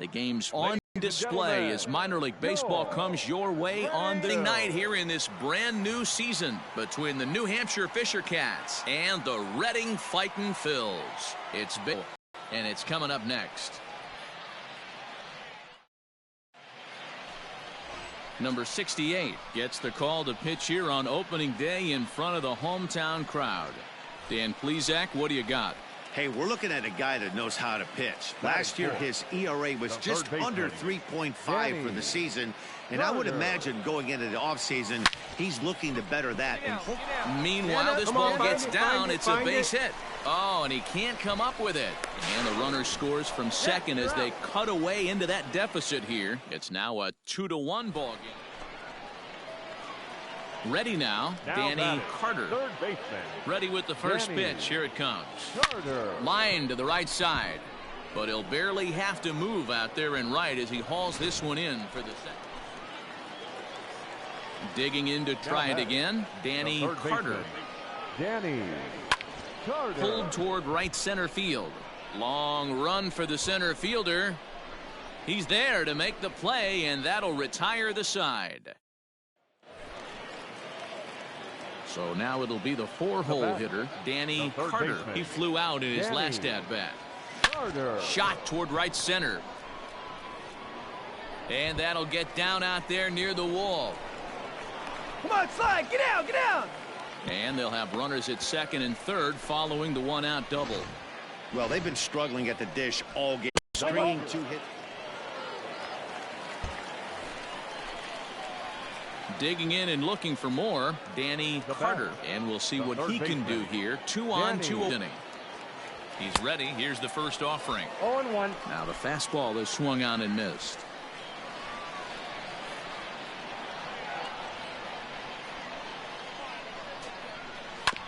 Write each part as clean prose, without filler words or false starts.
The game's on display as minor league baseball comes your way on the night here in this brand new season between the New Hampshire Fisher Cats and the Reading Fightin' Phils. It's big, and it's coming up next. Number 68 gets the call to pitch here on opening day in front of the hometown crowd. Dan Plesac, what do you got? Hey, we're looking at a guy that knows how to pitch. Last year, his ERA was just under 3.5 for the season. And I would imagine going into the offseason, he's looking to better that. Meanwhile, this ball gets down. It's a base hit. Oh, and he can't come up with it. And the runner scores from second as they cut away into that deficit here. It's now a 2-1 ball game. Ready now, Danny Carter. Third baseman. Ready with the first pitch. Here it comes. Line to the right side. But he'll barely have to move out there and right as he hauls this one in for the second. Digging in to try it again, Danny Carter. Danny Carter. Pulled toward right center field. Long run for the center fielder. He's there to make the play, and that'll retire the side. So now it'll be the 4-hole hitter, Danny Carter. He flew out in his last at-bat. Shot toward right center. And that'll get down out there near the wall. Come on, slide, get out, get out. And they'll have runners at second and third following the one-out double. Well, they've been struggling at the dish all game. Stringing 2 hits. Digging in and looking for more, Danny Carter. And we'll see what he can do here. 2-on-2 inning. He's ready. Here's the first offering. 0-1. Now the fastball is swung on and missed.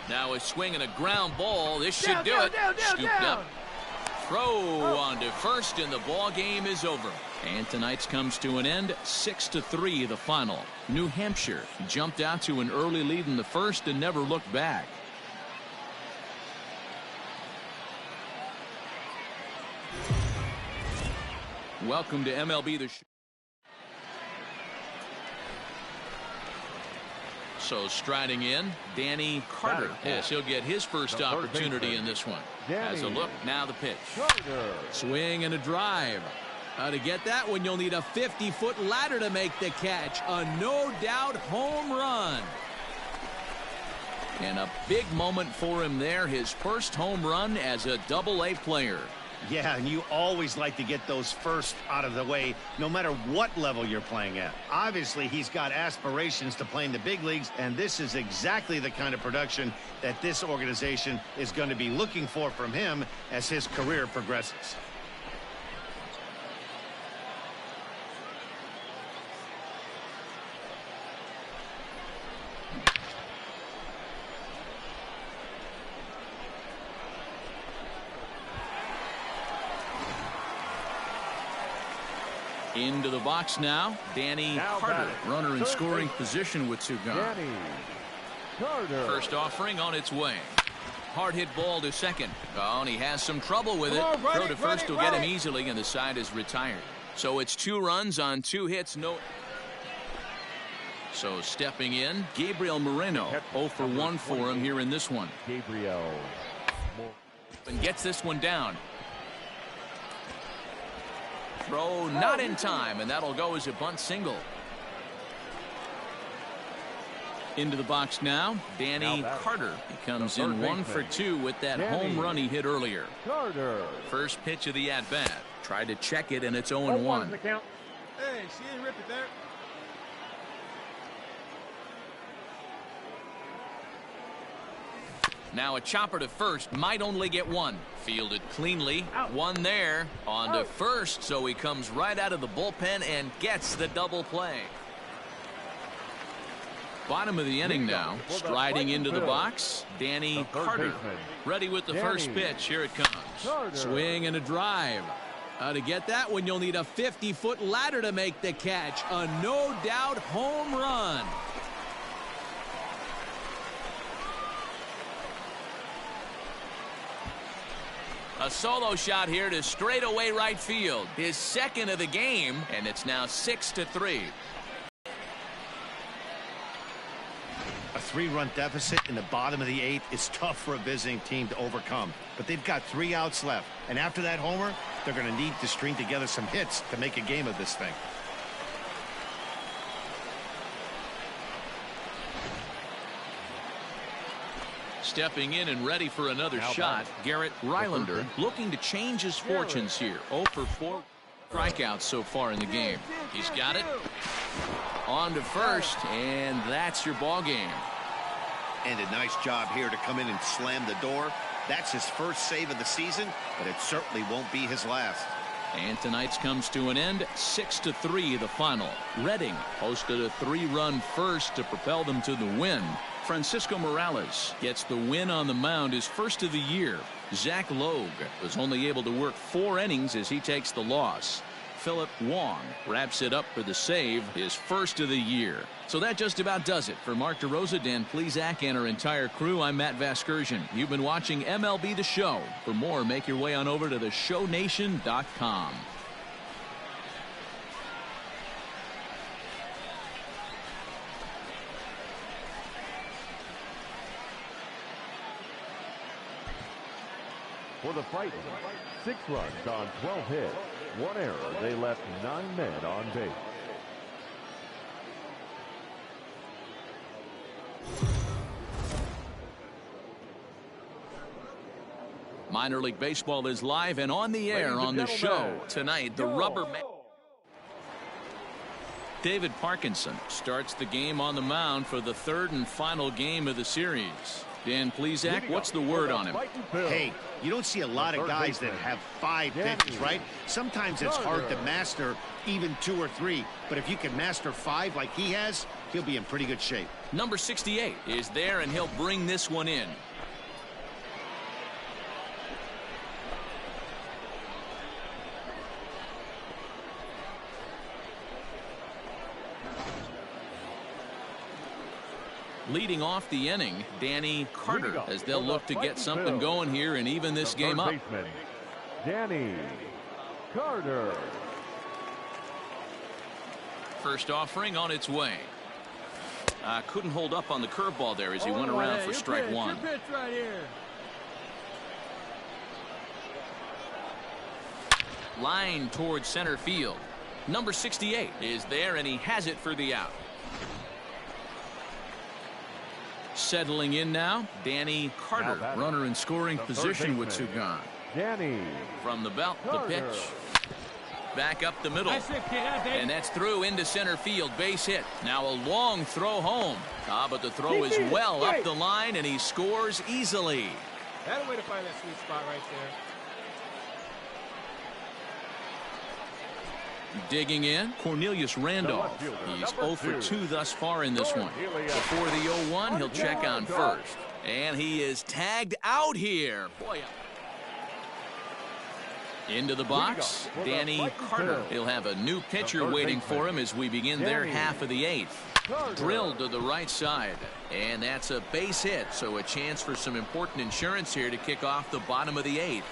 Now a swing and a ground ball. This should do it. Scooped up. Throw onto first, and the ball game is over. And tonight's comes to an end. 6-3 the final. New Hampshire jumped out to an early lead in the first and never looked back. Welcome to MLB The Show. So striding in, Danny Carter. Yes, he'll get his first opportunity in this one. As a look, now the pitch. Swing and a drive. To get that one, you'll need a 50-foot ladder to make the catch. A no-doubt home run. And a big moment for him there. His first home run as a Double-A player. Yeah, and you always like to get those first out of the way, no matter what level you're playing at. Obviously, he's got aspirations to play in the big leagues, and this is exactly the kind of production that this organization is going to be looking for from him as his career progresses. Into the box now, Danny Carter. Runner in scoring position with 2 gone. Danny Carter. First offering on its way. Hard hit ball to second. Oh, and he has some trouble with it. Throw to first will get him easily, and the side is retired. So it's 2 runs on 2 hits. So stepping in, Gabriel Moreno. 0 for 1 for him here in this one. Gabriel. And gets this one down. Throw not in time, and that'll go as a bunt single. Into the box now, Danny Carter. He comes in 1 for 2 with that home run he hit earlier. Carter. First pitch of the at-bat. Tried to check it, and it's 0-1. Hey, she didn't rip it there. Now a chopper to first, might only get 1. Fielded cleanly. 1 there. On to first, so he comes right out of the bullpen and gets the double play. Bottom of the inning now. Striding into the box, Danny Carter. Ready with the first pitch. Here it comes. Swing and a drive. To get that one, you'll need a 50-foot ladder to make the catch. A no-doubt home run. A solo shot here to straightaway right field. His second of the game, and it's now 6-3. A 3-run deficit in the bottom of the 8th is tough for a visiting team to overcome. But they've got 3 outs left. And after that homer, they're going to need to string together some hits to make a game of this thing. Stepping in and ready for another shot, Garrett Rylander looking to change his fortunes here. 0 for 4 strikeouts so far in the game. He's got it. On to first, and that's your ball game. And a nice job here to come in and slam the door. That's his first save of the season, but it certainly won't be his last. And tonight's comes to an end, 6-3 the final. Reading posted a 3-run first to propel them to the win. Francisco Morales gets the win on the mound, his first of the year. Zach Logue was only able to work 4 innings as he takes the loss. Philip Wong wraps it up for the save, his first of the year. So that just about does it. For Mark DeRosa, Dan Plesac, and our entire crew, I'm Matt Vasgersian. You've been watching MLB The Show. For more, make your way on over to theshownation.com. For the Fighters, 6 runs on 12 hits, 1 error. They left 9 men on base. Minor League Baseball is live and on the air on the show. Tonight, the Rubber Man. David Parkinson starts the game on the mound for the 3rd and final game of the series. Dan Plesac, what's the word on him? Hey, you don't see a lot of guys that have 5 pitches, right? Sometimes it's hard to master even 2 or 3. But if you can master 5 like he has, he'll be in pretty good shape. Number 68 is there, and he'll bring this one in. Leading off the inning, Danny Carter, as they'll look to get something going here and even this game up. Danny Carter. First offering on its way. Couldn't hold up on the curveball there as he went around for strike 1. Your pitch right here. Line towards center field. Number 68 is there, and he has it for the out. Settling in now, Danny Carter, runner in scoring position with 2 gone. Danny. From the belt, the pitch. Back up the middle. And that's through into center field, base hit. Now a long throw home. But the throw is well up the line, and he scores easily. That's a way to find that sweet spot right there. Digging in, Cornelius Randolph. He's 0 for 2 thus far in this one. Before the 0-1, he'll check on first. And he is tagged out here. Boy. Into the box, Danny Carter. He'll have a new pitcher waiting for him as we begin their half of the 8th. Drilled to the right side. And that's a base hit, so a chance for some important insurance here to kick off the bottom of the 8th.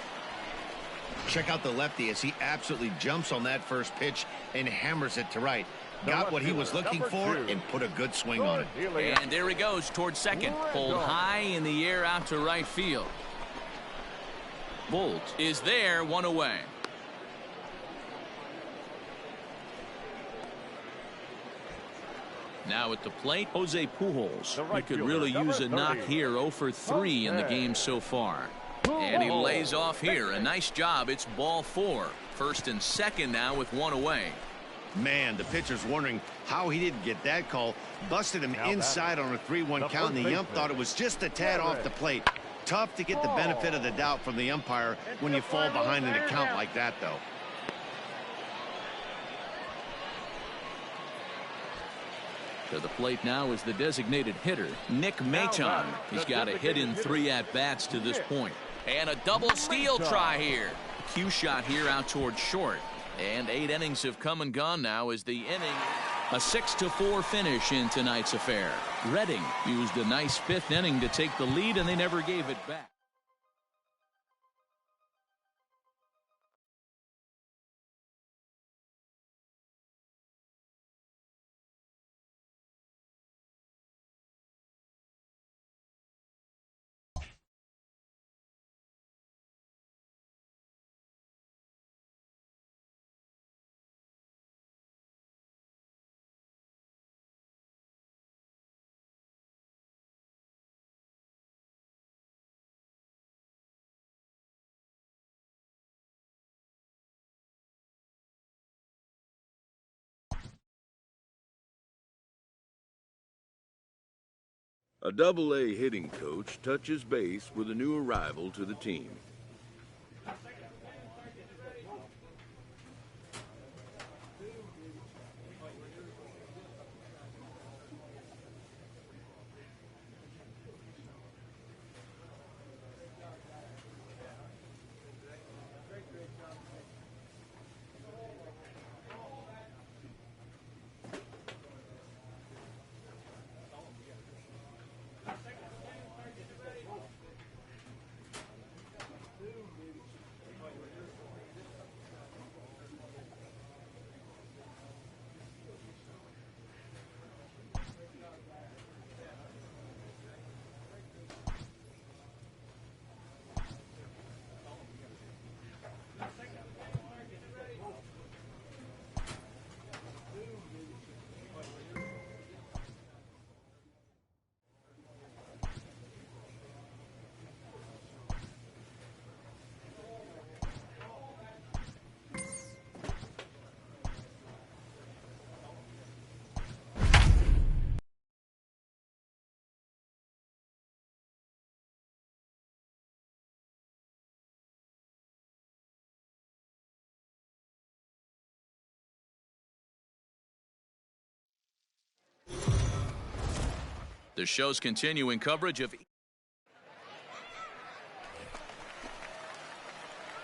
Check out the lefty as he absolutely jumps on that first pitch and hammers it to right. Got what he was looking for and put a good swing on it. And there he goes towards second. Pulled high in the air out to right field. Bolt is there, 1 away. Now at the plate, Jose Pujols. He could really use a knock here. 0 for 3 in the game so far. And he lays off here. A nice job. It's ball 4. First and second now with 1 away. Man, the pitcher's wondering how he didn't get that call. Busted him inside on a 3-1 count, and the ump thought it was just a tad off the plate. Tough to get the benefit of the doubt from the umpire when you fall behind in a count like that, though. To the plate now is the designated hitter, Nick Maton. He's got a hit in 3 at-bats to this point. And a double steal try here. Cue shot here out towards short. And 8 innings have come and gone now as the inning. A 6-4 finish in tonight's affair. Reading used a nice 5th inning to take the lead, and they never gave it back. A Double-A hitting coach touches base with a new arrival to the team. The show's continuing coverage of.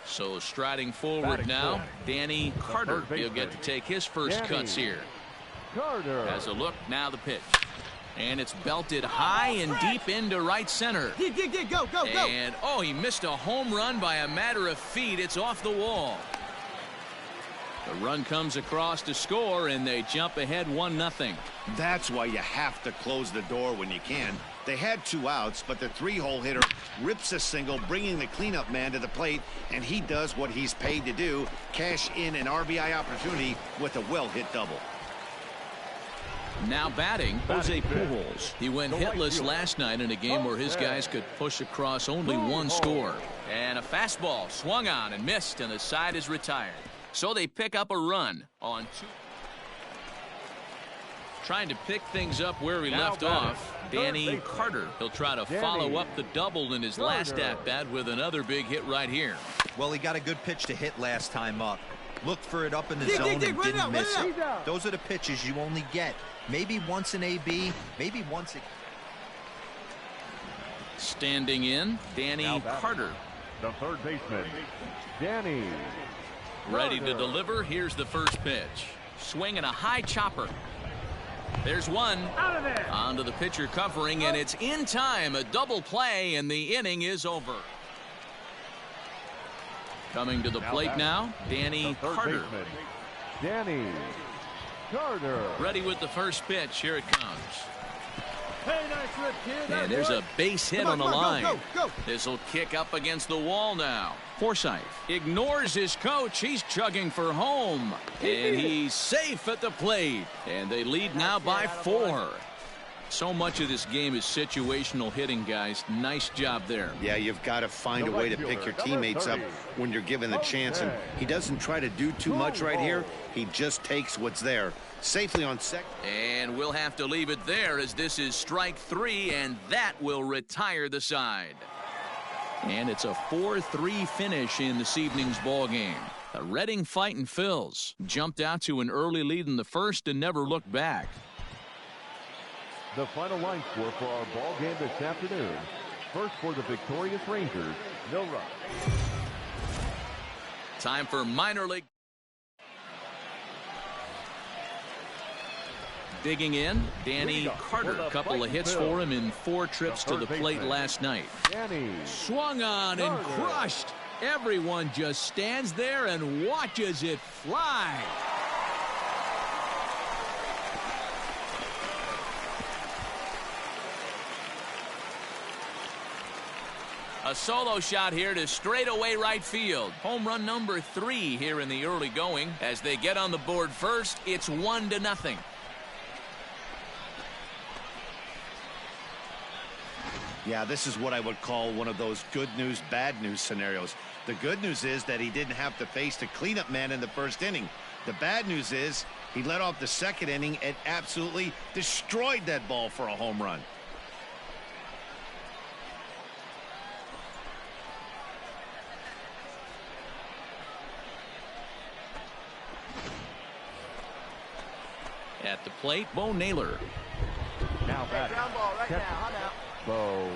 So striding forward now, Danny Carter. He'll get to take his first cuts here. Carter Has a look, now the pitch. And it's belted high and deep into right center. Go, go. And, oh, he missed a home run by a matter of feet. It's off the wall. The run comes across to score, and they jump ahead 1-0. That's why you have to close the door when you can. They had 2 outs, but the 3-hole hitter rips a single, bringing the cleanup man to the plate, and he does what he's paid to do, cash in an RBI opportunity with a well-hit double. Now batting, Jose Pujols. He went hitless last night in a game where his guys could push across only 1 score. And a fastball swung on and missed, and the side is retired. So they pick up a run on 2. Trying to pick things up where he left off, Danny Carter. He'll try to follow up the double in his last at-bat with another big hit right here. Well, he got a good pitch to hit last time up. Looked for it up in the zone and didn't miss it. Those are the pitches you only get. Maybe once in AB, maybe once. Standing in, Danny Carter. The third baseman, Danny. Ready to deliver. Here's the first pitch. Swinging a high chopper. There's one. Out of there. Onto the pitcher covering, and it's in time. A double play, and the inning is over. Coming to the plate now, Danny Carter. Baseman, Danny Carter. Ready with the first pitch. Here it comes. Hey, nice rip, kid. And there's a base hit on the line. Go. This will kick up against the wall now. Forsythe ignores his coach. He's chugging for home. And he's safe at the plate. And they lead now by 4. So much of this game is situational hitting, guys. Nice job there. Yeah, you've got to find a way to pick your teammates up when you're given the chance. And he doesn't try to do too much right here. He just takes what's there. Safely on second. And we'll have to leave it there as this is strike 3, and that will retire the side. And it's a 4-3 finish in this evening's ball game. The Reading Fightin' Phils jumped out to an early lead in the first and never looked back. The final line score for our ball game this afternoon. First for the victorious Rangers, no run. Time for minor league. Digging in, Danny Carter. A couple of hits for him in 4 trips to the plate last night. Swung on and crushed. Everyone just stands there and watches it fly. A solo shot here to straightaway right field. Home run number 3 here in the early going. As they get on the board first, it's 1-0. Yeah, this is what I would call one of those good news, bad news scenarios. The good news is that he didn't have to face the cleanup man in the first inning. The bad news is he led off the second inning and absolutely destroyed that ball for a home run. At the plate, Bo Naylor. Now batting. Ground ball right now. Hot out. Bo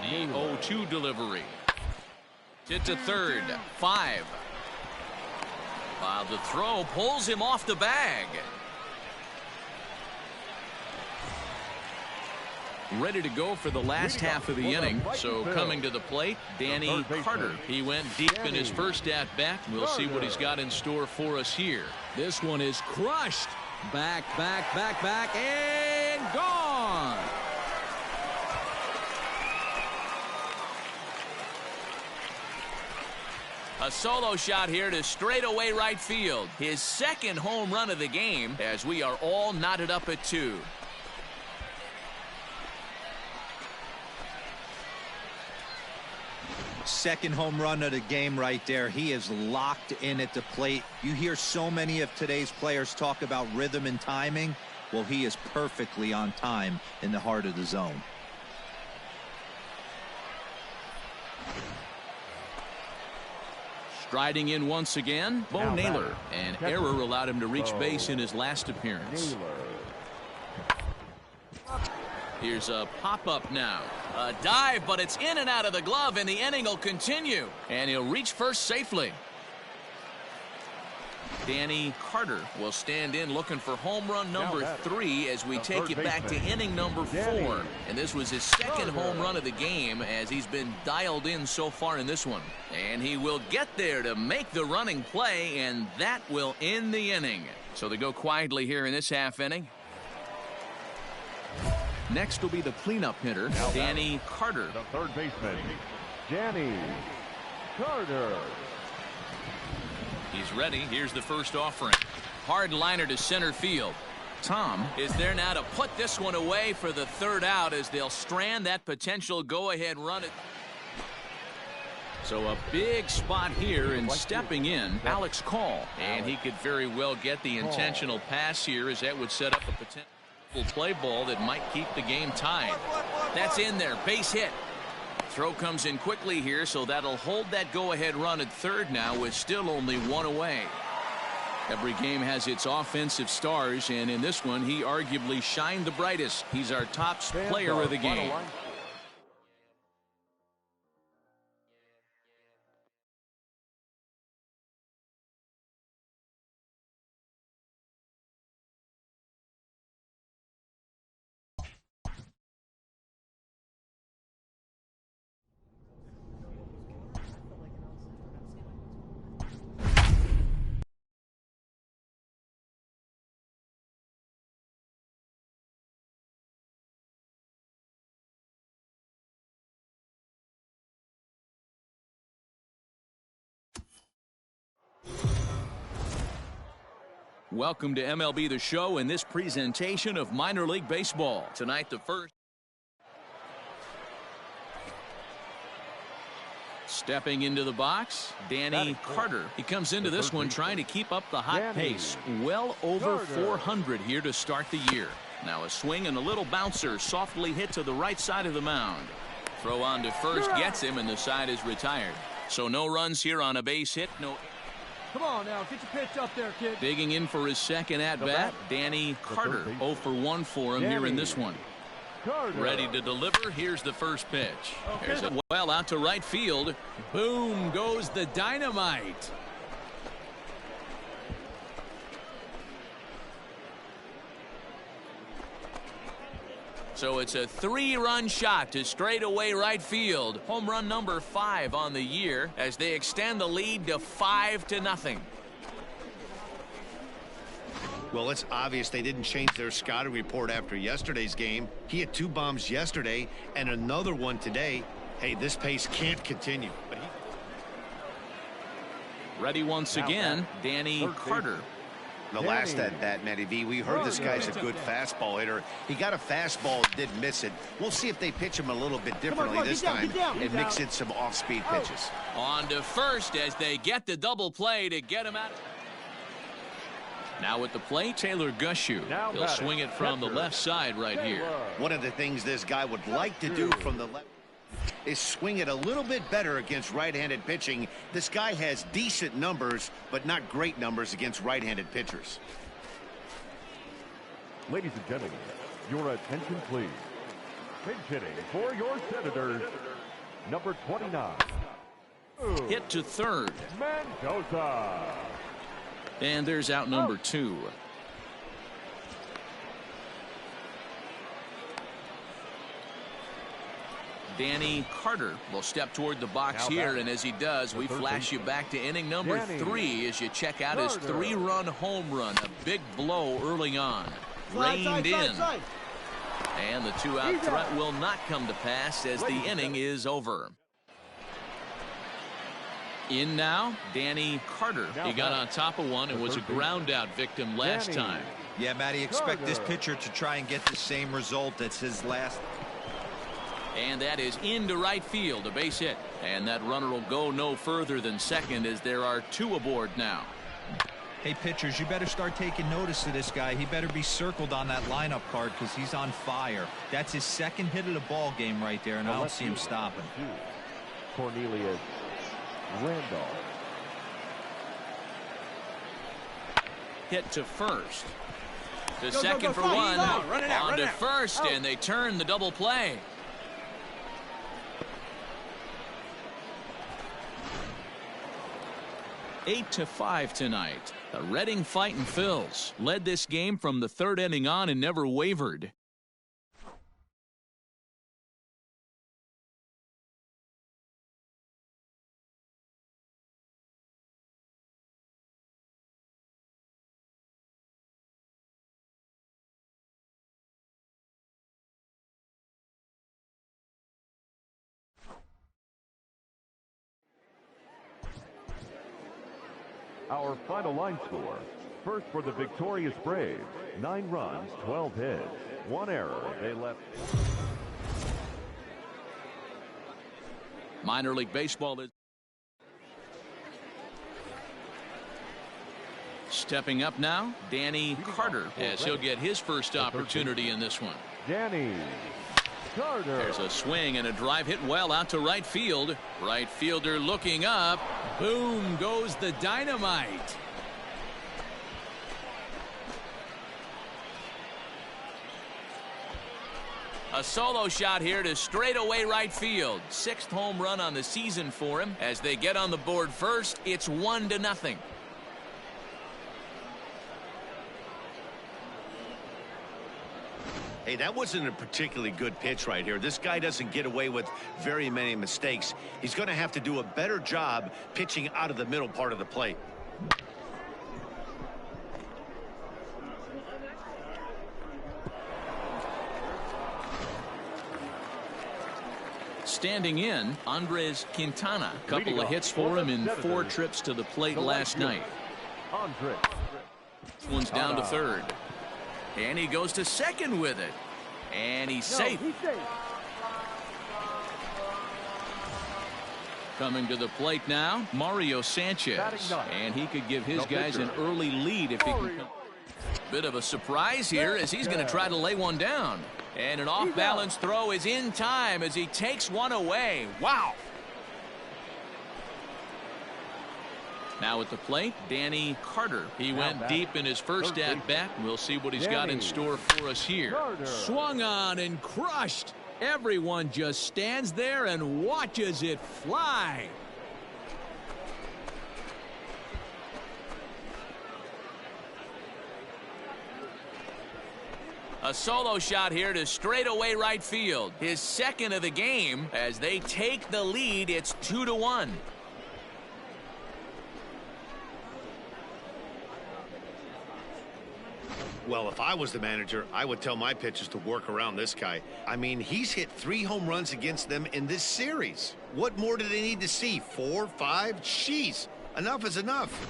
The 0-2 delivery. Hit to third. 5. While the throw pulls him off the bag. Ready to go for the last half of the inning. So coming to the plate, Danny Carter. He went deep in his first at bat. We'll see what he's got in store for us here. This one is crushed. Back, and gone. A solo shot here to straightaway right field. His second home run of the game as we are all knotted up at 2. Second home run of the game right there. He is locked in at the plate. You hear so many of today's players talk about rhythm and timing. Well, he is perfectly on time in the heart of the zone. Striding in once again, Bo Naylor. An error allowed him to reach base in his last appearance. Here's a pop-up now. A dive, but it's in and out of the glove, and the inning will continue. And he'll reach first safely. Danny Carter will stand in looking for home run number 3 as we take it back to inning number 4. And this was his second home run of the game as he's been dialed in so far in this one. And he will get there to make the running play, and that will end the inning. So they go quietly here in this half inning. Next will be the cleanup hitter, Danny Carter. The third baseman, Danny Carter. He's ready. Here's the first offering. Hard liner to center field. Tom is there now to put this one away for the third out as they'll strand that potential go-ahead run. So a big spot here, and stepping in, Alex Call. And he could very well get the intentional pass here as that would set up a potential play ball that might keep the game tied. That's in there. Base hit. Throw comes in quickly here, so that'll hold that go-ahead run at third now with still only 1 away. Every game has its offensive stars, and in this one, he arguably shined the brightest. He's our top player of the game. Welcome to MLB The Show in this presentation of minor league baseball. Tonight, the first. Stepping into the box, Danny Carter. He comes into this one trying to keep up the hot pace. Well over 400 here to start the year. Now a swing and a little bouncer softly hit to the right side of the mound. Throw on to first gets him, and the side is retired. So no runs here on a base hit. No. Come on now, get your pitch up there, kid. Digging in for his second at-bat, Danny Carter. 0 for 1 for him here in this one. Ready to deliver. Here's the first pitch. There's a well out to right field. Boom goes the dynamite. So it's a 3-run shot to straightaway right field. Home run number 5 on the year as they extend the lead to 5-0. Well, it's obvious they didn't change their scouting report after yesterday's game. He had 2 bombs yesterday and another one today. Hey, this pace can't continue. Ready once again, Danny Carter. The last at-bat, Matty V, we heard this guy's a good fastball hitter. He got a fastball, did miss it. We'll see if they pitch him a little bit differently this time and mix in some off-speed pitches. On to first as they get the double play to get him out. Now at the plate, Taylor Gushu. He'll swing it from the left side right here. One of the things this guy would like to do from the left is swing it a little bit better against right-handed pitching. This guy has decent numbers, but not great numbers against right-handed pitchers. Ladies and gentlemen, your attention please. Pinch hitting for your Senators, number 29. Hit to third. Mendoza. And there's out number 2. Danny Carter will step toward the box here, and as he does, we flash you back to inning number 3 as you check out his 3-run home run. A big blow early on. Reined in. And the 2-out threat will not come to pass as the inning is over. In now, Danny Carter. He got on top of one and was a ground-out victim last time. Yeah, Matty, expect this pitcher to try and get the same result as his last. And that is into right field, a base hit. And that runner will go no further than second as there are 2 aboard now. Hey, pitchers, you better start taking notice of this guy. He better be circled on that lineup card because he's on fire. That's his second hit of the ball game right there, and I don't see him stopping. Cornelius Randolph. Hit to first. To second for one. On to first, and they turn the double play. Eight to 5 tonight. The Reading Fightin' Phils led this game from the 3rd inning on and never wavered. Our final line score. First for the victorious Braves, 9 runs, 12 hits, 1 error. They left. Minor League Baseball is stepping up now. Danny Carter, as he'll get his first opportunity in this one. Danny Carter. There's a swing and a drive hit well out to right field. Right fielder looking up. Boom goes the dynamite. A solo shot here to straightaway right field. 6th home run on the season for him. As they get on the board first, it's 1-0. Hey, that wasn't a particularly good pitch right here. This guy doesn't get away with very many mistakes. He's going to have to do a better job pitching out of the middle part of the plate. Standing in, Andres Quintana. A couple of hits for him in 4 trips to the plate last night. One's down to third. And he goes to second with it. And he's safe. Coming to the plate now, Mario Sanchez. And he could give his guys an early lead if he can come. Bit of a surprise here as he's going to try to lay one down. And an off-balance throw is in time as he takes one away. Wow. Now at the plate, Danny Carter. He went deep in his first at-bat. We'll see what he's got in store for us here. Swung on and crushed. Everyone just stands there and watches it fly. A solo shot here to straightaway right field. His second of the game as they take the lead. It's 2-1. Well, if I was the manager, I would tell my pitchers to work around this guy. I mean, he's hit 3 home runs against them in this series. What more do they need to see? 4, 5? Jeez, enough is enough.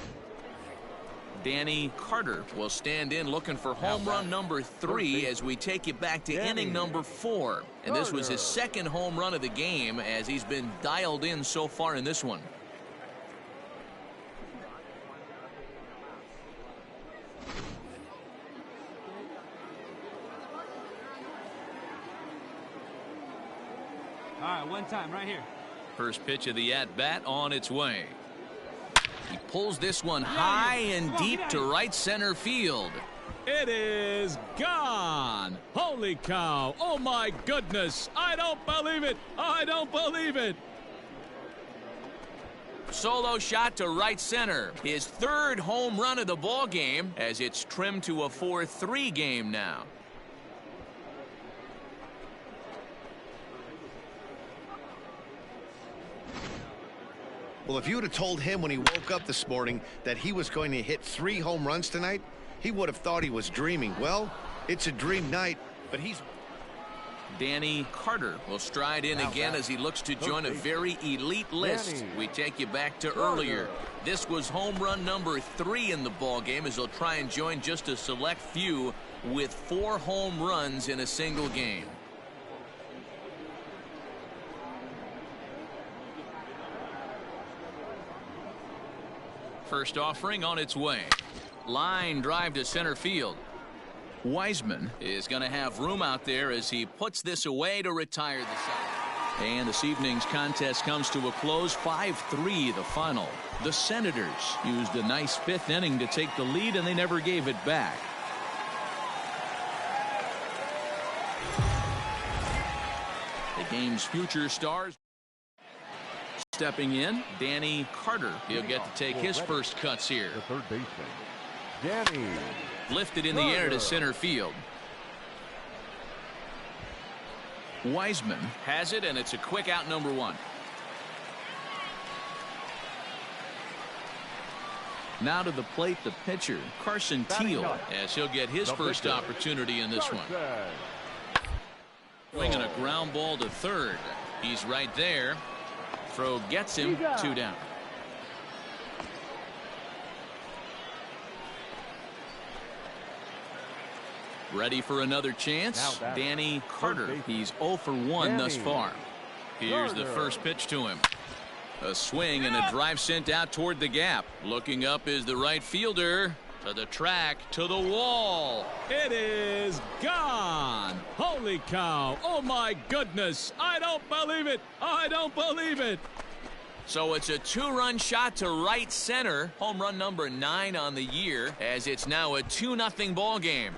Danny Carter will stand in looking for home run number 3 as we take you back to inning number 4. And this was his second home run of the game as he's been dialed in so far in this one. All right, one time right here. First pitch of the at-bat on its way. He pulls this one high and deep to right center field. It is gone. Holy cow. Oh, my goodness. I don't believe it. I don't believe it. Solo shot to right center. His third home run of the ball game as it's trimmed to a 4-3 game now. Well, if you would have told him when he woke up this morning that he was going to hit 3 home runs tonight, he would have thought he was dreaming. Well, it's a dream night, but he's... Danny Carter will stride in again as he looks to join a very elite list. We take you back to earlier. This was home run number 3 in the ball game as he'll try and join just a select few with 4 home runs in a single game. First offering on its way. Line drive to center field. Wiseman is going to have room out there as he puts this away to retire the side. And this evening's contest comes to a close. 5-3 the final. The Senators used a nice 5th inning to take the lead, and they never gave it back. The game's future stars. Stepping in, Danny Carter. He'll get to take his first cuts here. The third baseman, Danny. Lifted in the air to center field. Wiseman has it, and it's a quick out, number 1. Now to the plate, the pitcher, Carson Teal, as he'll get his first opportunity in this one. Swinging a ground ball to third. He's right there. Throw gets him, 2 down. Ready for another chance. Danny Carter. He's 0 for 1 thus far. Here's the first pitch to him. A swing and a drive sent out toward the gap. Looking up is the right fielder. To the track, to the wall. It is gone. Holy cow. Oh, my goodness. I don't believe it. I don't believe it. So it's a 2-run shot to right center. Home run number 9 on the year as it's now a 2-0 ball game.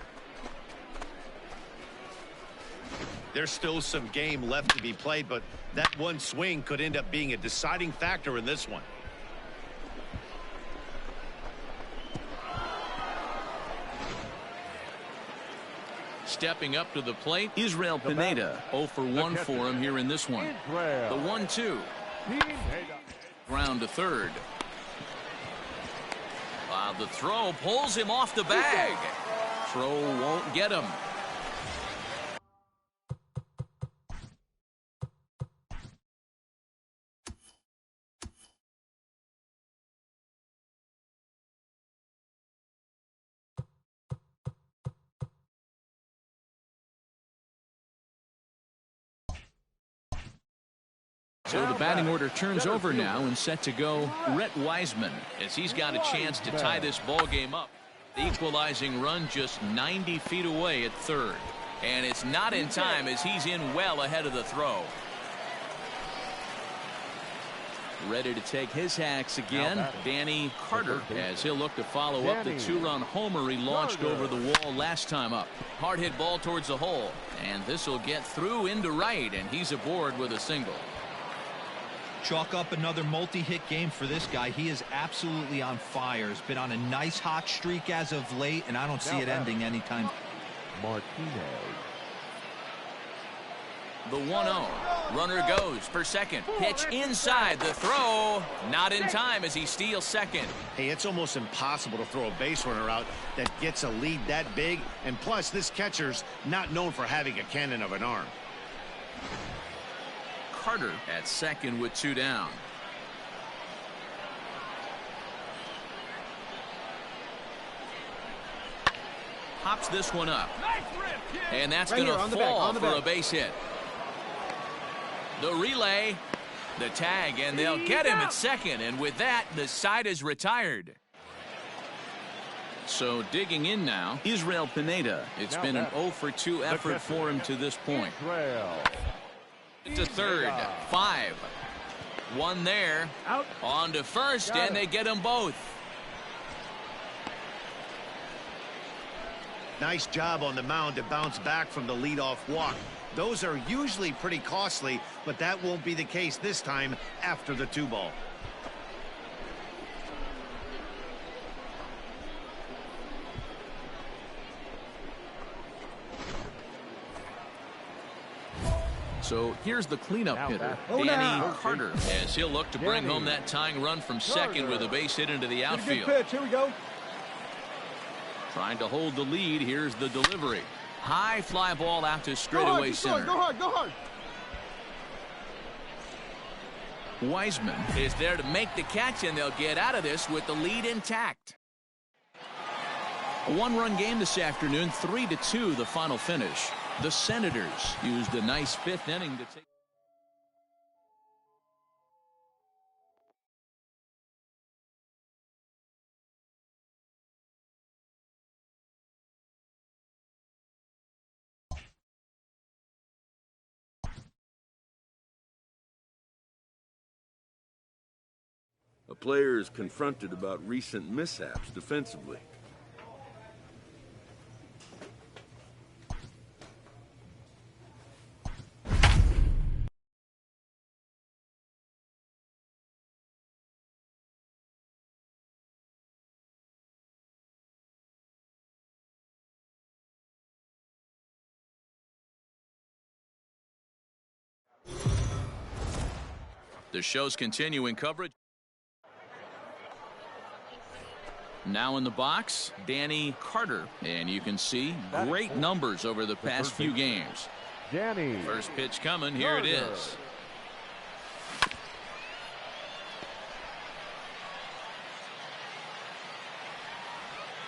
There's still some game left to be played, but that one swing could end up being a deciding factor in this one. Stepping up to the plate, Israel Pineda. 0 for 1 for him here in this one. The 1-2. Ground to third. The throw pulls him off the bag. Throw won't get him. So the batting order turns over now and set to go Rhett Wiseman as he's got a chance to tie this ball game up. The equalizing run just 90 feet away at third. And it's not in time as he's in well ahead of the throw. Ready to take his hacks again, Danny Carter, as he'll look to follow up the 2-run homer he launched over the wall last time up. Hard hit ball towards the hole, and this will get through into right, and he's aboard with a single. Chalk up another multi-hit game for this guy. He is absolutely on fire. He's been on a nice hot streak as of late, and I don't see it ending anytime. Martinez. The 1-0. Runner goes for second. Pitch inside. The throw not in time as he steals second. Hey, it's almost impossible to throw a base runner out that gets a lead that big. And plus, this catcher's not known for having a cannon of an arm. Carter at second with 2 down. Pops this one up. And that's going to fall for a base hit. The relay, the tag, and they'll get him at second. And with that, the side is retired. So digging in now, Israel Pineda. It's been an 0 for 2 effort for him to this point. To third, 5. 1 there. Out. On to first, and they get them both. Nice job on the mound to bounce back from the leadoff walk. Those are usually pretty costly, but that won't be the case this time after the 2-ball. So here's the cleanup hitter, Danny Carter, as he'll look to bring home that tying run from second with a base hit into the outfield. Good pitch. Here we go. Trying to hold the lead. Here's the delivery. High fly ball out to straightaway center. Go hard, go hard. Wiseman is there to make the catch, and they'll get out of this with the lead intact. A one-run game this afternoon, 3-2 the final finish. The Senators used a nice fifth inning to take. A player is confronted about recent mishaps defensively. The show's continuing coverage. Now in the box, Danny Carter. And you can see great numbers over the past few games. Danny. First pitch coming. Here it is.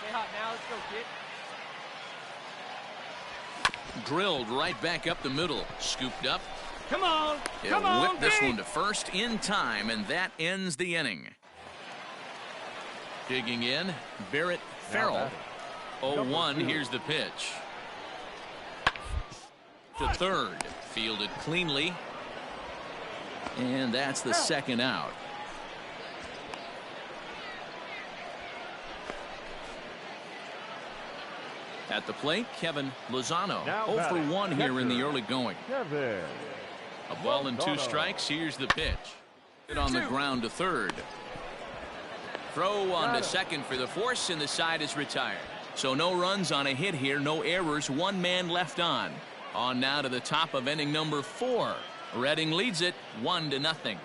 Stay hot now. Let's go, kid. Drilled right back up the middle. Scooped up. Come on. He'll whip this one to first in time, and that ends the inning. Digging in, Barrett Farrell. 0-1, here's the pitch. To third, fielded cleanly. And that's the second out. At the plate, Kevin Lozano. 0-for-1 here in the early going. Kevin. A ball and 2 strikes. Here's the pitch. Hit on the ground to third. Throw on to second for the force, and the side is retired. So no runs on a hit here, no errors, 1 man left on. On now to the top of inning number 4. Reading leads it 1-0.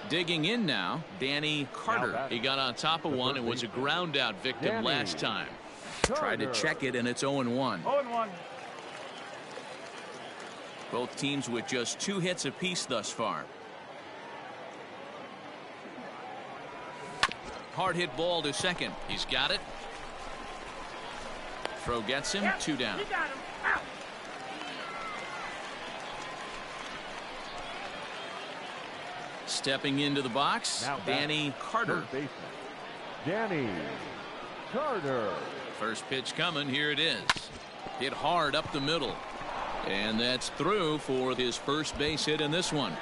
Digging in now, Danny Carter. He got on top of one and was a ground out victim last time. Tried to check it, and it's 0-1. 0-1. Both teams with just 2 hits apiece thus far. Hard hit ball to second. He's got it. Throw gets him. 2 down. You got him. Out. Stepping into the box, Danny Carter. Danny Carter. First pitch coming. Here it is. Hit hard up the middle. And that's through for his first base hit in this one.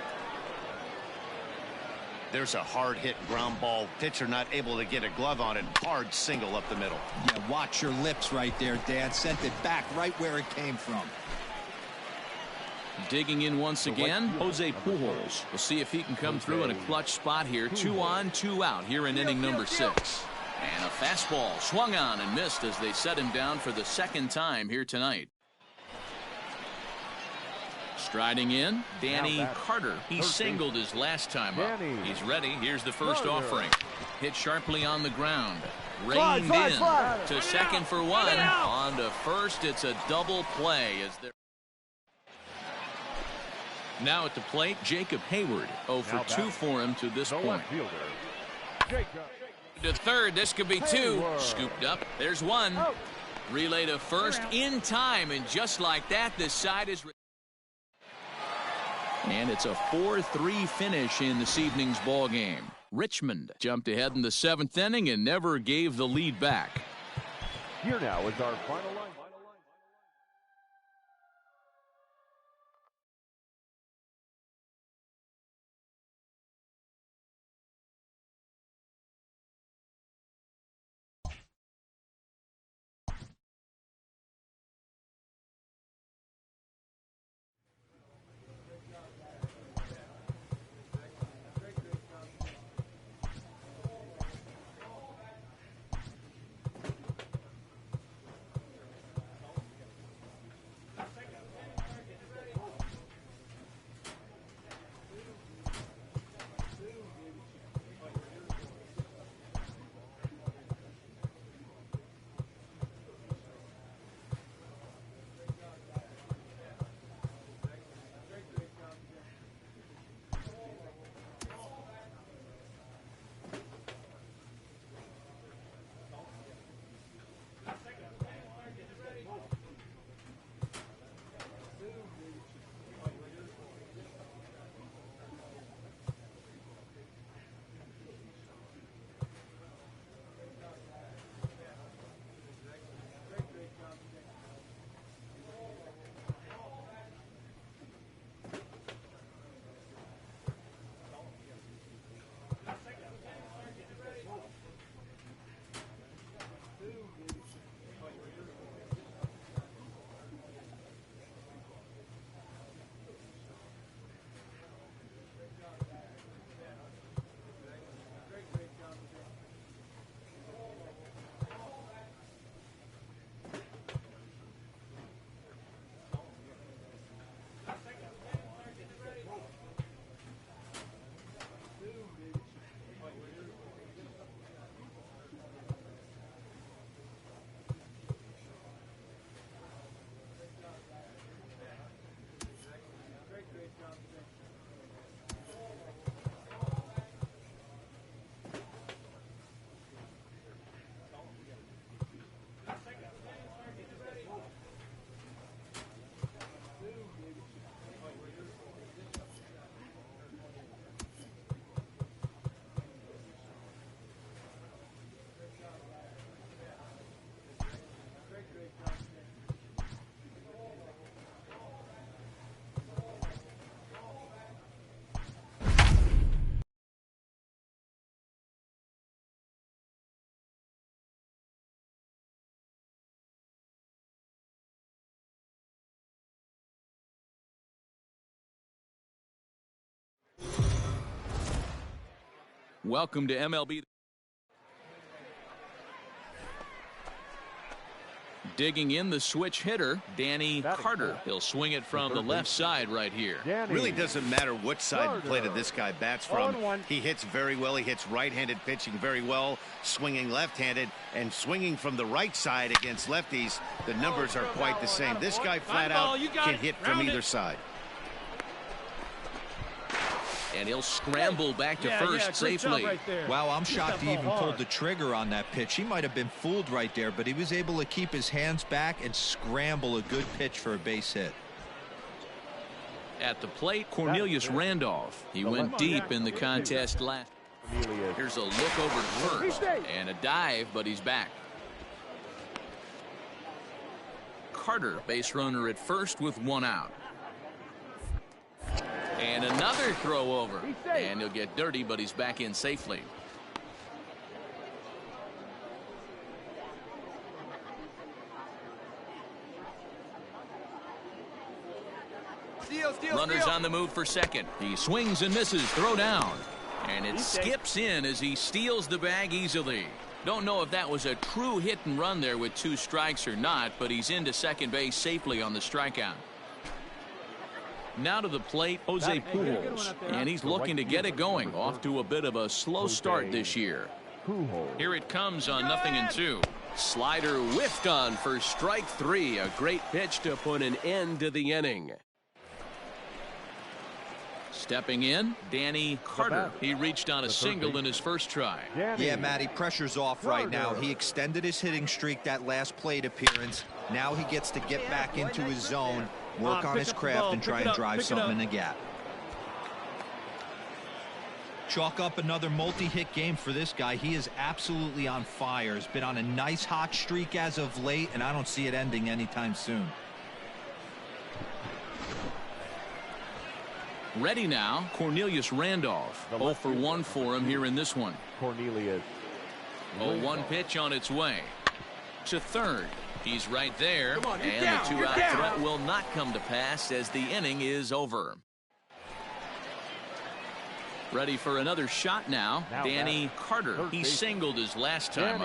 There's a hard hit ground ball. Pitcher not able to get a glove on it. Hard single up the middle. Yeah, watch your lips right there, Dad. Sent it back right where it came from. Digging in once again, Jose Pujols. We'll see if he can come through in a clutch spot here. 2 on, 2 out here in inning number 6. And a fastball swung on and missed as they set him down for the second time here tonight. Striding in, Danny Carter. He singled his last time up. He's ready. Here's the first offering. Hit sharply on the ground. Reined in to second for 1. On to first. It's a double play as they're. Now at the plate, Jacob Hayward. 0-for-2 for him to this point. To third, this could be 2. Scooped up. There's 1. Relay to first in time, and just like that, this side is. And it's a 4-3 finish in this evening's ball game. Richmond jumped ahead in the 7th inning and never gave the lead back. Here now is our final line. Welcome to MLB. Digging in the switch hitter, Danny Carter. He'll swing it from the left side right here. Really doesn't matter what side of the plate that this guy bats from. He hits very well. He hits right-handed pitching very well, swinging left-handed, and swinging from the right side against lefties. The numbers are quite the same. This guy flat out can hit from either side. And he'll scramble back to first safely. Right, wow, I'm shocked he even pulled the trigger on that pitch. He might have been fooled right there, but he was able to keep his hands back and scramble a good pitch for a base hit. At the plate, Cornelius Randolph. He went deep in the contest last. Here's a look over to first and a dive, but he's back. Carter, base runner at first with one out. And another throw over. And he'll get dirty, but he's back in safely. Runners on the move for second. He swings and misses. Throw down. And it skips in as he steals the bag easily. Don't know if that was a true hit and run there with 2 strikes or not, but he's into second base safely on the strikeout. Now to the plate, Jose Pujols, and he's looking to get it going. Off to a bit of a slow start this year. Here it comes on 0-2. Slider whiffed on for strike 3. A great pitch to put an end to the inning. Stepping in, Danny Carter. He reached on a single in his first try. Yeah, Matty, pressure's off right now. He extended his hitting streak that last plate appearance. Now he gets to get back into his zone, work on his craft, and try and drive something in the gap. Chalk up another multi-hit game for this guy. He is absolutely on fire. He's been on a nice hot streak as of late, and I don't see it ending anytime soon. Ready now, Cornelius Randolph. 0 for 1 for him here in this one. Cornelius. 0-1 pitch on its way. To third. He's right there, and the 2-out threat will not come to pass as the inning is over. Ready for another shot now, Danny Carter. He singled his last time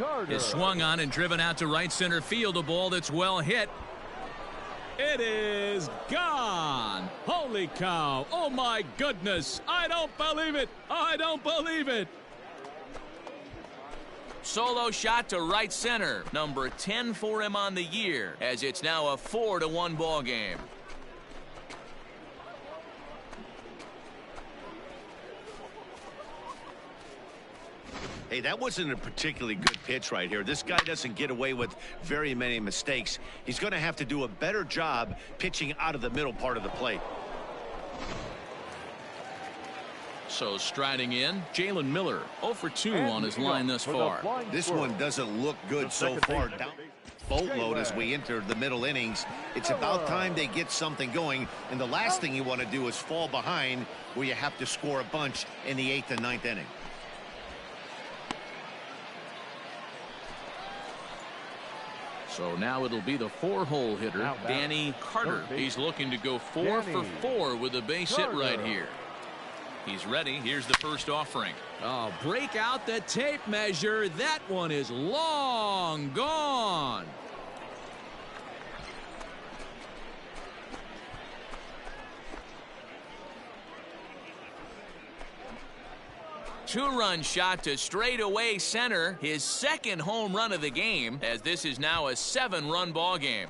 up. Is swung on and driven out to right center field. A ball that's well hit. It is gone. Holy cow. Oh, my goodness. I don't believe it. I don't believe it. Solo shot to right center. Number 10 for him on the year, as it's now a 4-1 ball game. Hey, that wasn't a particularly good pitch right here. This guy doesn't get away with very many mistakes. He's going to have to do a better job pitching out of the middle part of the plate. So striding in, Jalen Miller, 0 for 2 on his line thus far. This one doesn't look good so far. Down boatload as we enter the middle innings. It's about time they get something going, and the last thing you want to do is fall behind where you have to score a bunch in the 8th and 9th inning. So now it'll be the 4-hole hitter, Danny Carter. He's looking to go 4 for 4 with a base hit right here. He's ready. Here's the first offering. Oh, break out the tape measure. That one is long gone. Two-run shot to straightaway center. His second home run of the game, as this is now a 7-run ball game.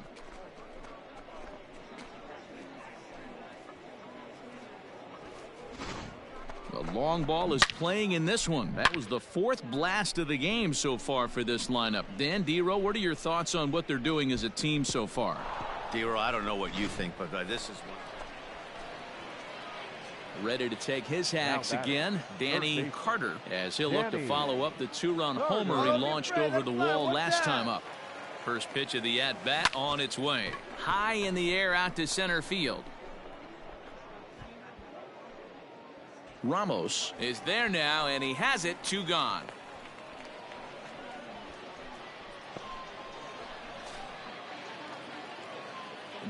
The long ball is playing in this one. That was the 4th blast of the game so far for this lineup. Dan, D-Row, what are your thoughts on what they're doing as a team so far? D-Row, I don't know what you think, but this is one. Ready to take his hacks again, Danny Carter, as he'll look to follow up the 2-run homer he launched over the wall last time up. First pitch of the at-bat on its way. High in the air out to center field. Ramos is there now, and he has it. 2 gone.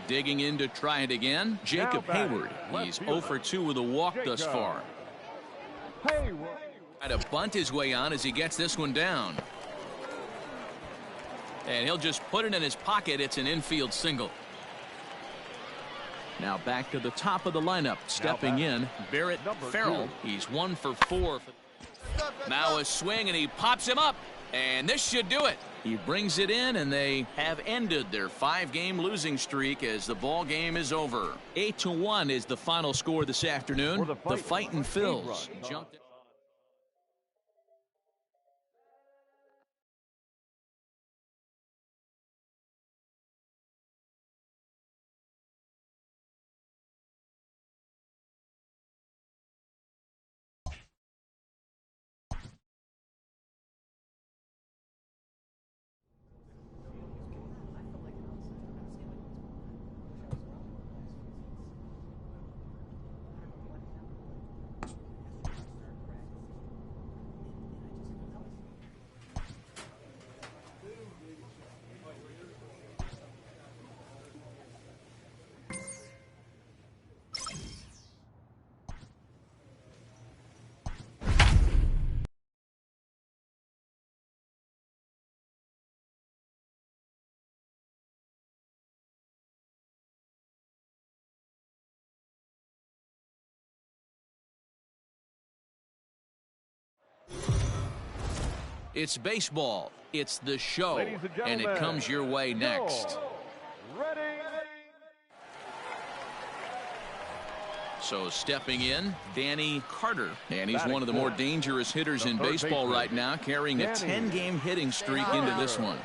Digging in to try it again, Jacob Hayward. He's 0 for 2 with a walk thus far. Try to bunt his way on as he gets this one down. And he'll just put it in his pocket. It's an infield single. Now back to the top of the lineup. Stepping in, Barrett Farrell. He's 1 for 4. Now a swing, and he pops him up. And this should do it. He brings it in, and they have ended their 5-game losing streak as the ball game is over. 8-1 is the final score this afternoon. The Fightin' Phils jumped. It's baseball. It's the show. And it comes your way next. So stepping in, Danny Carter. And he's one of the more dangerous hitters in baseball right now, carrying a 10-game hitting streak into this one.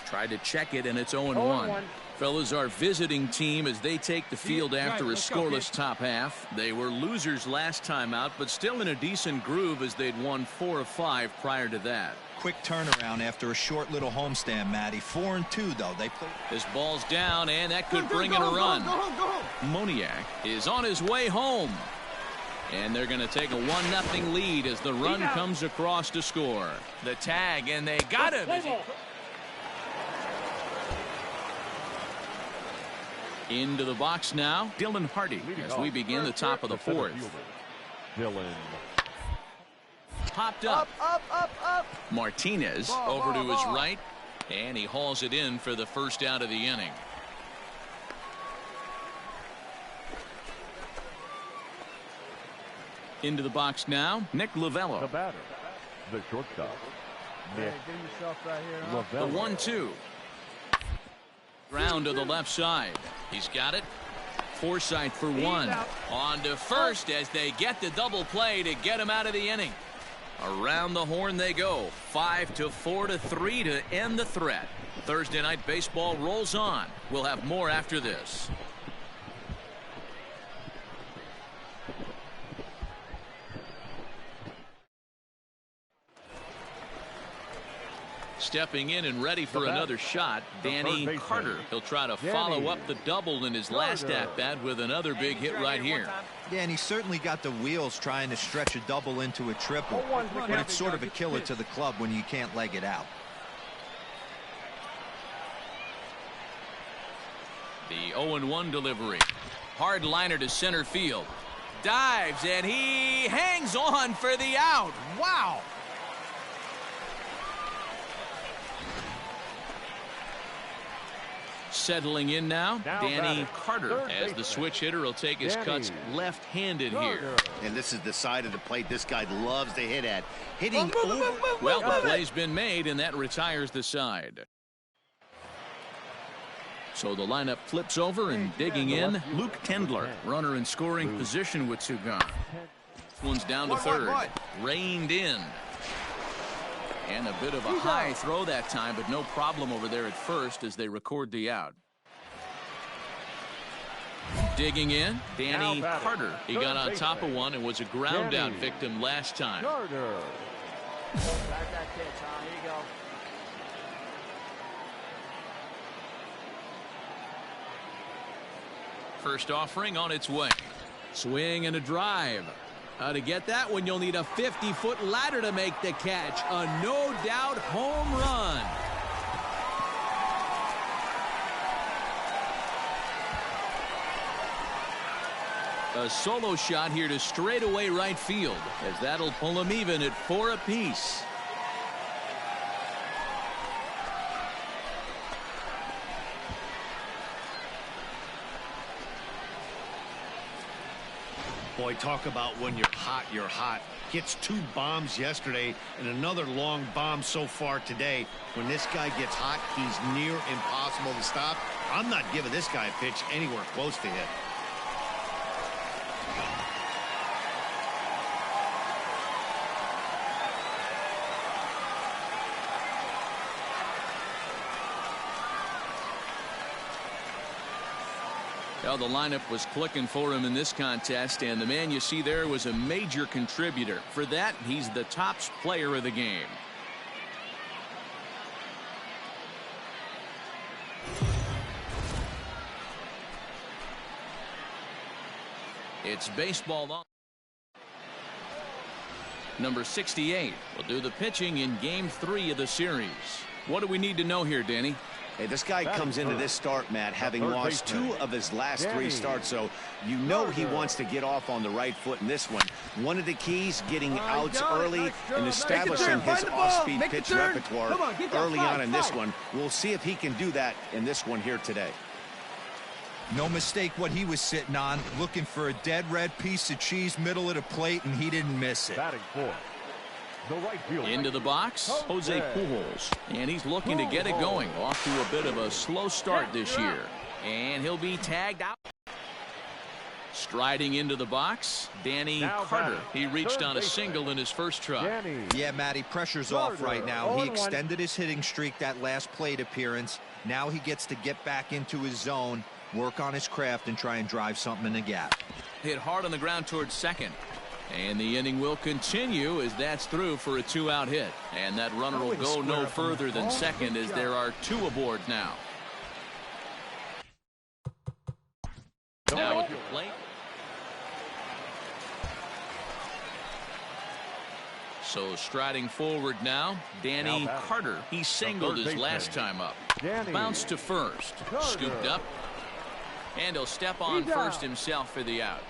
Tried to check it, and it's 0-1. Fellas, our visiting team as they take the field after a scoreless top half. They were losers last time out, but still in a decent groove as they'd won 4 of 5 prior to that. Quick turnaround after a short little homestand, Matty. 4-2, though. They play. This ball's down, and that could bring in a run. Moniak is on his way home. And they're going to take a 1-0 lead as the run comes across to score. The tag, and they got him. Into the box now, Dylan Hardy, as we begin the top of the 4th. Dylan. Popped up. Martinez over to his right, and he hauls it in for the first out of the inning. Into the box now, Nick Lovello. The batter, the shortstop, Nick The 1-2. Ground to the left side. He's got it. Forsythe for 1. On to first as they get the double play to get him out of the inning. Around the horn they go. 5-4-3 to end the threat. Thursday night baseball rolls on. We'll have more after this. Stepping in and ready for another shot, Danny Carter. He'll try to follow up the double in his last at-bat with another big hit right here. Yeah, and he certainly got the wheels trying to stretch a double into a triple. But it's sort of a killer to the club when you can't leg it out. The 0-1 delivery. Hard liner to center field. Dives, and he hangs on for the out. Wow. Settling in now, Danny Carter, as the switch hitter will take his cuts left-handed here. And this is the side of the plate this guy loves to hit at. Hitting over. Well, the play's been made, and that retires the side. So the lineup flips over, and digging in, Luke Tendler, runner in scoring position with two gone. One's down to third. Reined in. And a bit of a high throw that time, but no problem over there at first as they record the out. Digging in, Danny Carter. He got on top of one and was a ground out victim last time. First offering on its way. Swing and a drive. To get that one, you'll need a 50-foot ladder to make the catch. A no-doubt home run. A solo shot here to straightaway right field, as that'll pull him even at 4 apiece. Boy, talk about when you're hot, you're hot. Gets 2 bombs yesterday and another long bomb so far today. When this guy gets hot, he's near impossible to stop. I'm not giving this guy a pitch anywhere close to hit. Well, the lineup was clicking for him in this contest, and the man you see there was a major contributor. For that, he's the top player of the game. It's baseball on. Number 68 will do the pitching in Game 3 of the series. What do we need to know here, Danny? Hey, this guy comes into this start, Matt, having lost 2 of his last 3 starts, so you know he wants to get off on the right foot in this one. One of the keys, getting outs early and establishing his off-speed pitch repertoire early on in this one. We'll see if he can do that in this one here today. No mistake what he was sitting on, looking for a dead red piece of cheese middle of the plate, and he didn't miss it. Batting fourth, the right fielder. Into the box, Jose Pujols. And he's looking to get it going. Off to a bit of a slow start this year. And he'll be tagged out. Striding into the box, Danny Carter. He reached on a single in his first try. Yeah, Matty, pressure's off right now. He extended his hitting streak that last plate appearance. Now he gets to get back into his zone, work on his craft, and try and drive something in the gap. Hit hard on the ground towards second. And the inning will continue as that's through for a 2-out hit. And that runner will go no further than second as there are 2 aboard now. Now at the plate. So striding forward now, Danny Carter. He singled his last time up. Bounced to first. Scooped up. And he'll step on first himself for the out.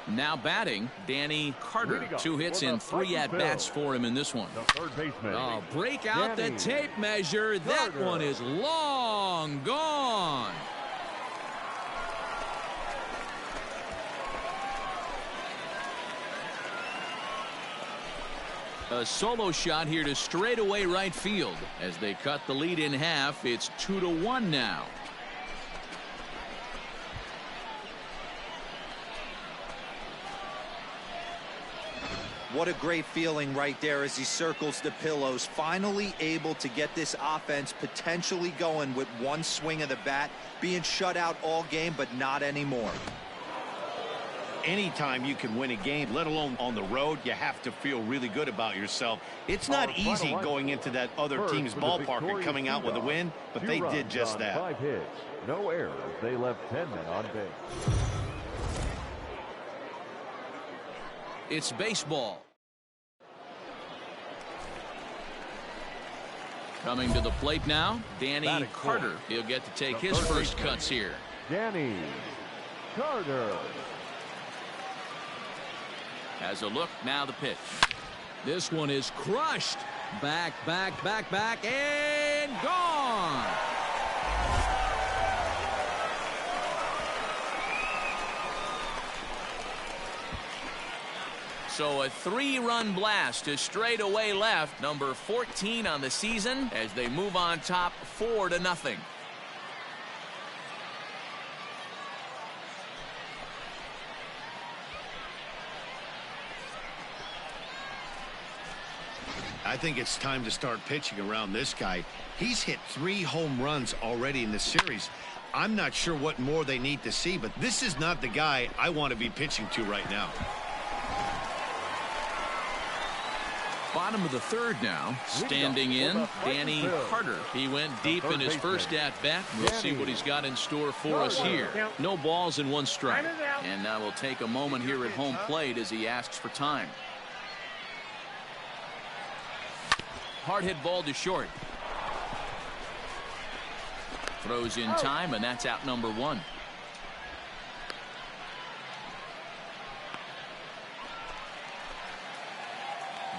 Now batting, Danny Carter. 2 hits and 3 at-bats for him in this one. Oh, break out the tape measure. That one is long gone. A solo shot here to straightaway right field. As they cut the lead in half, it's 2-1 now. What a great feeling right there as he circles the pillows. Finally able to get this offense potentially going with one swing of the bat. Being shut out all game, but not anymore. Anytime you can win a game, let alone on the road, you have to feel really good about yourself. It's not easy going into that other team's ballpark and coming out with a win, but they did just that. 5 hits, no errors. They left 10 men on base. It's baseball. Coming to the plate now, Danny Carter. He'll get to take his first cuts here. Danny Carter. Has a look, now the pitch. This one is crushed. Back, and gone. So a 3-run blast to straightaway left, number 14 on the season, as they move on top 4-0. I think it's time to start pitching around this guy. He's hit 3 home runs already in this series. I'm not sure what more they need to see, but this is not the guy I want to be pitching to right now. Bottom of the third now. Standing in, Danny Carter. He went deep in his first at-bat. We'll see what he's got in store for us here. No balls and 1 strike. And now we'll take a moment here at home plate as he asks for time. Hard hit ball to short. Throws in time, and that's out number 1.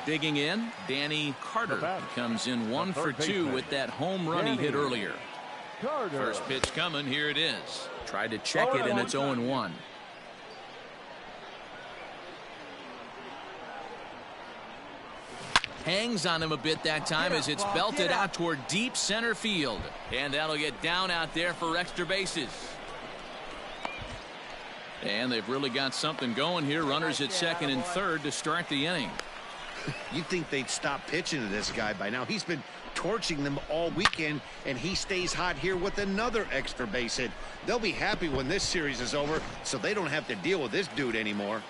Digging in, Danny Carter comes in 1 for 2 with that home run he hit earlier. First pitch coming, here it is. Tried to check it, and it's 0-1. Hangs on him a bit that time as it's belted out toward deep center field. And that'll get down out there for extra bases. And they've really got something going here. Runners at second and third to start the inning. You'd think they'd stop pitching to this guy by now. He's been torching them all weekend, and he stays hot here with another extra base hit. They'll be happy when this series is over, so they don't have to deal with this dude anymore.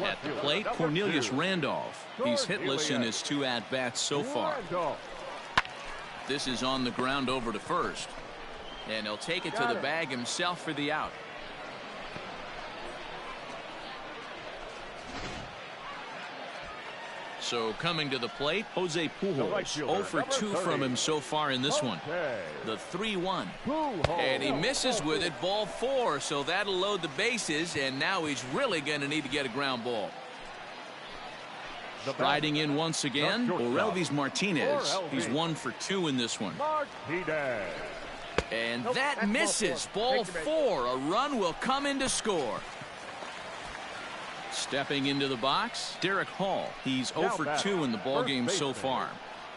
At the plate, Cornelius Randolph. He's hitless in his 2 at-bats so far. This is on the ground over to first. And he'll take it to the bag himself for the out. So coming to the plate, Jose Pujols. 0 for 2 from him so far in this one. The 3-1. And he misses with it, ball 4. So that'll load the bases, and now he's really going to need to get a ground ball. Striding in once again, Orelvis Martinez. He's 1 for 2 in this one. And that misses, ball 4. A run will come in to score. Stepping into the box, Derek Hall. He's 0 for 2 in the ballgame so far.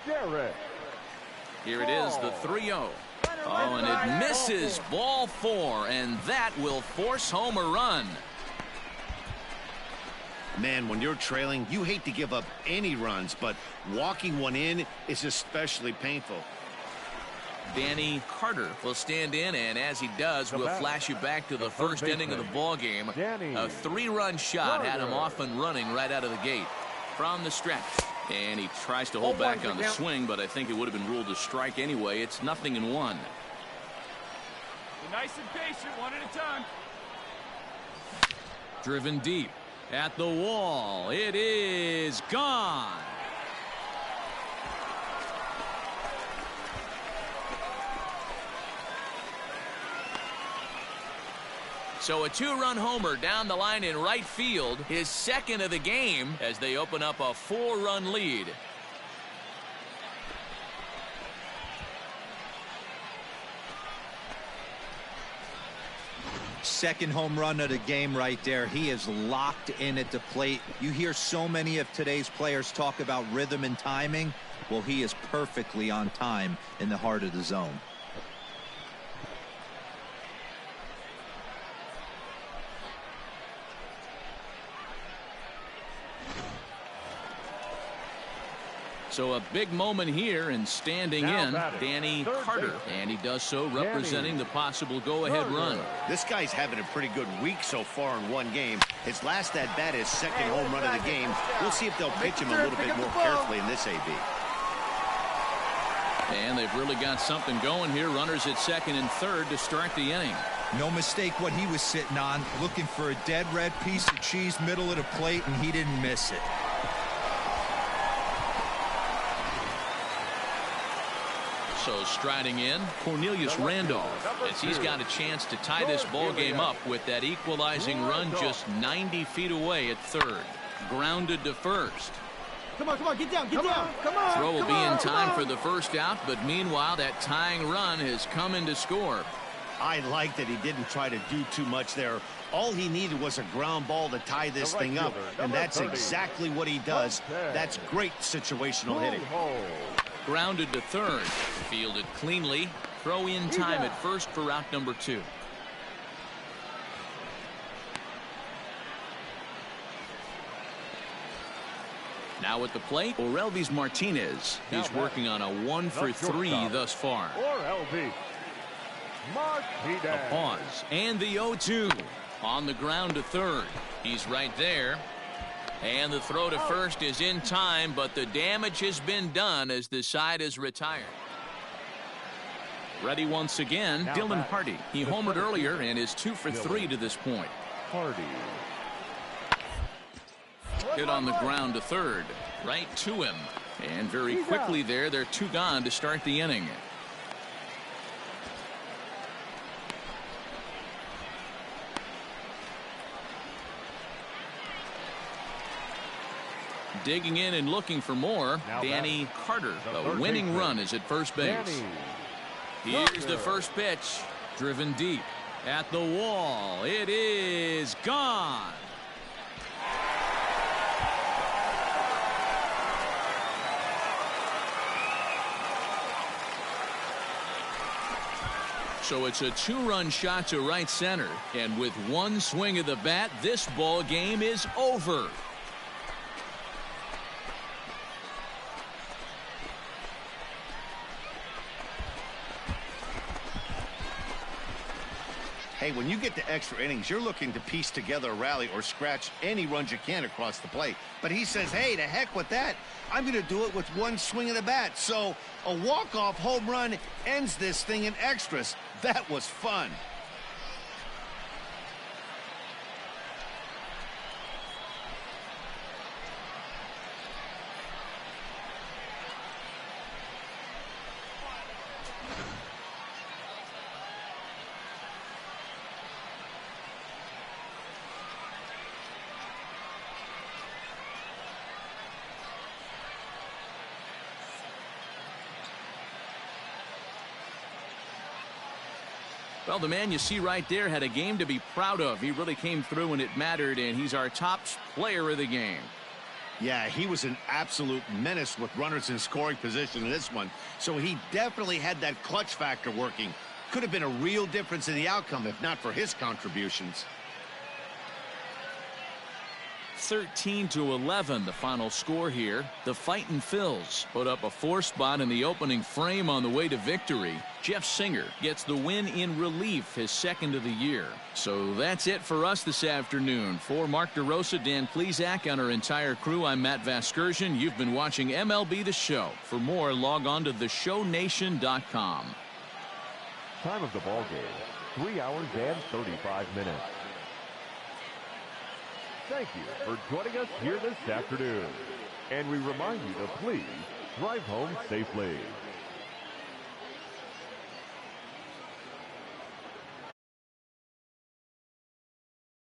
Here it is, the 3-0. Oh, and it misses, ball 4, and that will force home a run. Man, when you're trailing, you hate to give up any runs, but walking one in is especially painful. Danny Carter will stand in, and as he does, we'll flash you back to the first inning of the ball game. A 3-run shot had him off and running right out of the gate. From the stretch, and he tries to hold back on the swing, but I think it would have been ruled a strike anyway. It's 0-1. Nice and patient, one at a time. Driven deep at the wall. It is gone. So a 2-run homer down the line in right field, his second of the game as they open up a 4-run lead. Second home run of the game right there. He is locked in at the plate. You hear so many of today's players talk about rhythm and timing. Well, he is perfectly on time in the heart of the zone. So a big moment here, and standing in, Danny Carter. And he does so representing the possible go-ahead run. This guy's having a pretty good week so far in one game. His last at-bat is second home run of the game. We'll see if they'll pitch him a little bit more carefully in this AB. And they've really got something going here. Runners at second and third to start the inning. No mistake what he was sitting on, looking for a dead red piece of cheese middle of the plate, and he didn't miss it. So striding in, Cornelius Randolph, as he's got a chance to tie this ball game up with that equalizing run just 90 feet away at third. Grounded to first. Come on, get down, come on. Throw will be in time for the first out, but meanwhile that tying run has come in to score. I like that he didn't try to do too much there. All he needed was a ground ball to tie this thing up, and that's exactly what he does. That's great situational hitting. Grounded to third. Fielded cleanly. Throw in time at first for route number 2. Now at the plate, Orelvis Martinez. He's working on a 1 for 3 thus far. A pause. And the 0-2. On the ground to third. He's right there. And the throw to first is in time, but the damage has been done as the side is retired. Ready once again, Dylan Hardy. He homered earlier and is 2 for 3 to this point. Hardy. Hit on the ground to third. Right to him. And very quickly there, they're 2 gone to start the inning. Digging in and looking for more, Danny Carter. The winning run is at first base. Here's the first pitch. Driven deep at the wall. It is gone. So it's a 2-run shot to right center. And with one swing of the bat, this ball game is over. Hey, when you get to extra innings, you're looking to piece together a rally or scratch any runs you can across the plate. But he says, hey, to heck with that. I'm going to do it with one swing of the bat. So a walk-off home run ends this thing in extras. That was fun. Well, the man you see right there had a game to be proud of. He really came through when it mattered, and he's our top player of the game. Yeah, he was an absolute menace with runners in scoring position in this one. So he definitely had that clutch factor working. Could have been a real difference in the outcome if not for his contributions. 13-11, the final score here. The Fightin' Phils put up a 4-spot in the opening frame on the way to victory. Jeff Singer gets the win in relief, his second of the year. So that's it for us this afternoon. For Mark DeRosa, Dan Plesac, and our entire crew, I'm Matt Vasgersian. You've been watching MLB The Show. For more, log on to theshownation.com. Time of the ball game, 3 hours and 35 minutes. Thank you for joining us here this afternoon. And we remind you to please drive home safely.